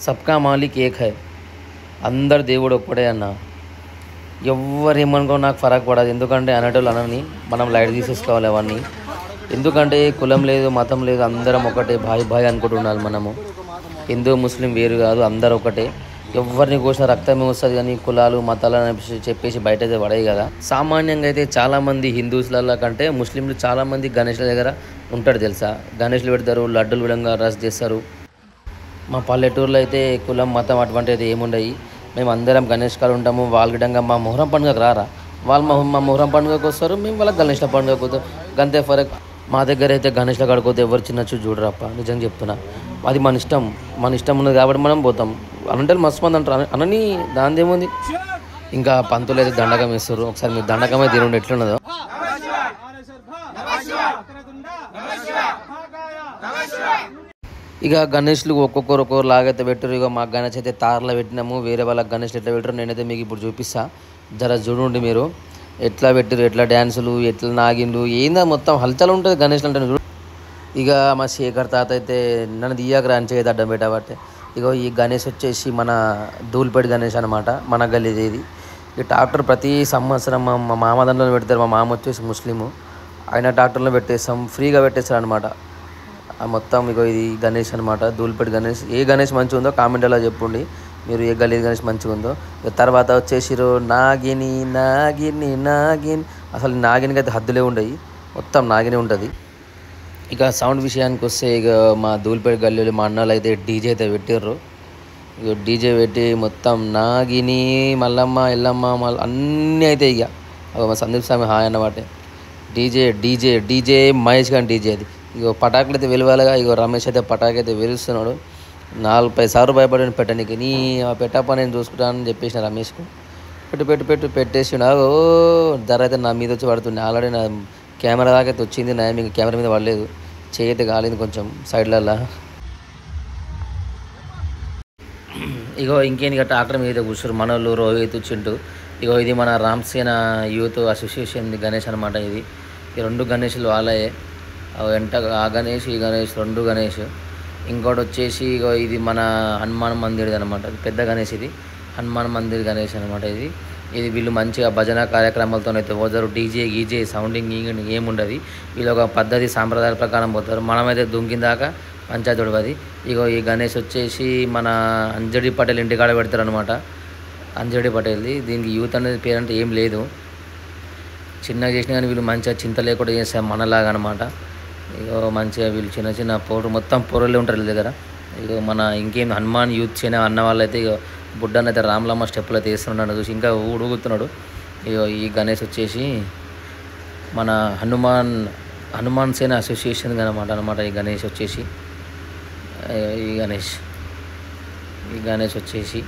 సబ్కా మాలిక్ ఏక్ హై. అందరు దేవుడు ఒక్కడే అన్న. ఎవరేమనుకో నాకు ఫరక్ పడదు. ఎందుకంటే అనేటోళ్ళు అనని మనం లైట్ తీసేసుకోవాలి అవన్నీ. ఎందుకంటే కులం లేదు, మతం లేదు, అందరం ఒకటే, భాయ్ భాయ్ అనుకుంటున్నాను మనము. హిందూ ముస్లిం వేరు కాదు, అందరు ఒకటే. ఎవరిని కోసిన రక్తమే వస్తుంది, కానీ కులాలు మతాలు అని చెప్పేసి బయట అయితే పడేవి కదా. సామాన్యంగా అయితే చాలామంది హిందూస్ల కంటే ముస్లింలు చాలామంది గణేష్ల దగ్గర ఉంటాడు తెలుసా. గణేష్లు పెడతారు, లడ్డూలు విధంగా రస్ చేస్తారు. మా పల్లెటూరులో అయితే కులం మతం అటువంటిది ఏముండయి. మేము అందరం గణేష్ కాలు ఉంటాము. వాళ్ళ విధంగా మా మొహరం పండుగకు రారా, వాళ్ళు మా మొహరం పండుగకు వస్తారు, మేము వాళ్ళకి గణేష్ల పండుగకు పోతాం. గంతే ఫరక్. మా దగ్గర అయితే గణేష్ల కాడిపోతే ఎవరు చిన్నచ్చు చూడరప్ప, నిజంగా చెప్తున్నా. అది మన ఇష్టం ఉన్నది కాబట్టి మనం పోతాం. అంటే మస్తు మంది అంటారు అనని, దానిదేముంది. ఇంకా పంతులు అయితే దండకం వేస్తారు. ఒకసారి మీరు దండకమే తినండి ఎట్లున్నదో. ఇక గణేష్లు ఒక్కొక్కరు లాగైతే పెట్టారు. ఇక మా గణేష్ అయితే తారలో పెట్టినాము. వేరే వాళ్ళకి గణేష్లు ఎట్లా పెట్టారు నేనైతే మీకు ఇప్పుడు చూపిస్తా. జర చూడండి మీరు ఎట్లా పెట్టారు, ఎట్లా డ్యాన్సులు, ఎట్లా నాగిండ్లు, ఏందా మొత్తం హల్చల్ ఉంటుంది గణేష్లు అంటే. ఇక మా శేఖర్ తాత అయితే నన్ను తీయకరా అని చేయదు అడ్డం పెట్టబట్టే. ఇగో ఈ గణేష్ వచ్చేసి మన ధూళిపేట గణేష్ అనమాట, మన గల్లీది ఇది. ఈ ట్రాక్టర్ ప్రతి సంవత్సరం మా మామ దాంట్లో పెడతారు. మా మామ వచ్చేసి ముస్లిము, ఆయన ట్రాక్టర్లో పెట్టేస్తాం, ఫ్రీగా పెట్టేస్తారు అనమాట మొత్తం. ఇగో ఇది గణేష్ అనమాట, ధూళిపేట గణేష్. ఏ గణేష్ మంచిగా ఉందో కామెంట్లో చెప్పండి మీరు, ఏ గల్లీ గణేష్ మంచిగా ఉందో. తర్వాత వచ్చేసిరు నాగిని నాగిని నాగిని. అసలు నాగినికి అయితే హద్దులే ఉండయి, మొత్తం నాగిని ఉంటుంది. ఇక సౌండ్ విషయానికి వస్తే ఇక మా ధూళిపేట గల్లీలో మా అన్నలు అయితే డీజే అయితే పెట్టిర్రు. ఇక డీజే పెట్టి మొత్తం నాగిని మల్లమ్మ ఎల్లమ్మ అన్నీ అయితే ఇక మా సందీప్ స్వామి హాయ్ అన్నమాట. డీజే డీజే డీజే మహేష్ గారి డీజే అది. ఇక పటాకులు అయితే వెలువాలిగా. ఇక రమేష్ అయితే పటాకు అయితే వెలుస్తున్నాడు. 4-5 సార్లు భయపడి పెట్టడానికి, నీ పెట్టప్ప నేను చూసుకుంటానని చెప్పేసిన రమేష్కు. పెట్టేసి ఓ ధర అయితే నా మీద వచ్చి పడుతుంది. ఆల్రెడీ నా కెమెరా దాకా అయితే వచ్చింది, నా మీకు కెమెరా మీద పడలేదు, చేయి అయితే కాలేదు కొంచెం సైడ్లల్లా. ఇగో ఇంకేంది ఇక ట్రాక్టర్ మీద కూర్చోరు మనోళ్ళు రోహిత్ చింటూ. ఇగో ఇది మన రామ్సేన యూత్ అసోసియేషన్ గణేష్ అనమాట. ఇది ఈ 2 గణేష్లు వాళ్ళే. వెంట ఆ గణేష్ ఈ గణేష్ 2 గణేష్. ఇంకోటి వచ్చేసి ఇగో ఇది మన హనుమాన్ మందిర్ అనమాట, పెద్ద గణేష్. ఇది హనుమాన్ మందిర్ గణేష్ అనమాట. ఇది వీళ్ళు మంచిగా భజన కార్యక్రమాలతో అయితే పోతారు. డీజే గీజే సౌండింగ్ ఏముండదు. వీళ్ళు ఒక పద్ధతి సాంప్రదాయాల ప్రకారం పోతారు. మనమైతే దుంకిందాకా పంచాయతీ ఉడవది. ఇగో ఈ గణేష్ వచ్చేసి మన అంజడి పటేల్ ఇంటికాడ పెడతారు అనమాట, అంజడి పటేల్ది. దీనికి యూత్ అనేది పేరంటే ఏం లేదు, చిన్నగా చేసినా కానీ వీళ్ళు మంచిగా చింత లేకుండా చేస్తారు మనలాగా అనమాట. ఇగో మంచిగా వీళ్ళు చిన్న చిన్న మొత్తం పొరలే ఉంటారు వీళ్ళ దగ్గర. ఇగో మన ఇంకేం హనుమాన్ యూత్ చేయన అన్న వాళ్ళైతే ఇక బుడ్డనైతే రామ్లమ్మ స్టెప్పులు అయితే వేస్తున్నాడు చూసి ఇంకా ఊడుగుతున్నాడు. ఇగో ఈ గణేష్ వచ్చేసి మన హనుమాన్ సేన అసోసియేషన్ అనమాట. ఈ గణేష్ వచ్చేసి ఈ గణేష్ వచ్చేసి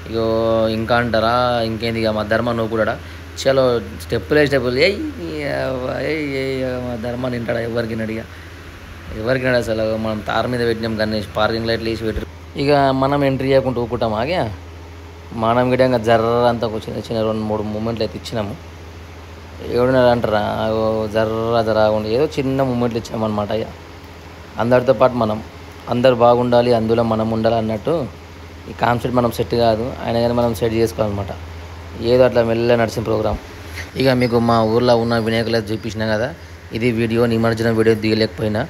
ఇగో ఇంకా అంటారా ఇంకేంది ఇక మా ధర్మ నువ్వు కూడా చలో స్టెప్పులు మా ధర్మాన్ని వింటాడా, ఎవరికి నడిగా అసలు. మనం తార మీద పెట్టినాం గణేష్, పార్కింగ్ లైట్లు వేసి పెట్టారు. ఇక మనం ఎంట్రీ చేయకుండా ఊకుంటాం ఆగా. మనం విధంగా జర్ర అంతా చిన్న చిన్న 2-3 మూమెంట్లు అయితే ఇచ్చినాము. ఎవడన్నా అంటారా జర్రాకుండా ఏదో చిన్న మూమెంట్లు ఇచ్చామన్నమాట. ఇక అందరితో పాటు మనం అందరు బాగుండాలి, అందులో మనం ఉండాలి అన్నట్టు ఈ కాన్సెప్ట్ మనం సెట్ కాదు, అయినా కానీ మనం సెట్ చేసుకోవాలన్నమాట. ఏదో అట్లా మెల్ల నడిచిన ప్రోగ్రాం. ఇక మీకు మా ఊర్లో ఉన్న వినాయకులు చూపించినా కదా. ఇది వీడియో నిమజ్జనం వీడియో దిగలేకపోయినా.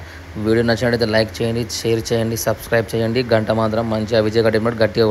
వీడియో నచ్చినట్లయితే లైక్ చేయండి, షేర్ చేయండి, సబ్స్క్రైబ్ చేయండి. గంట మాత్రం మంచిగా విజయ్ గట్టిగా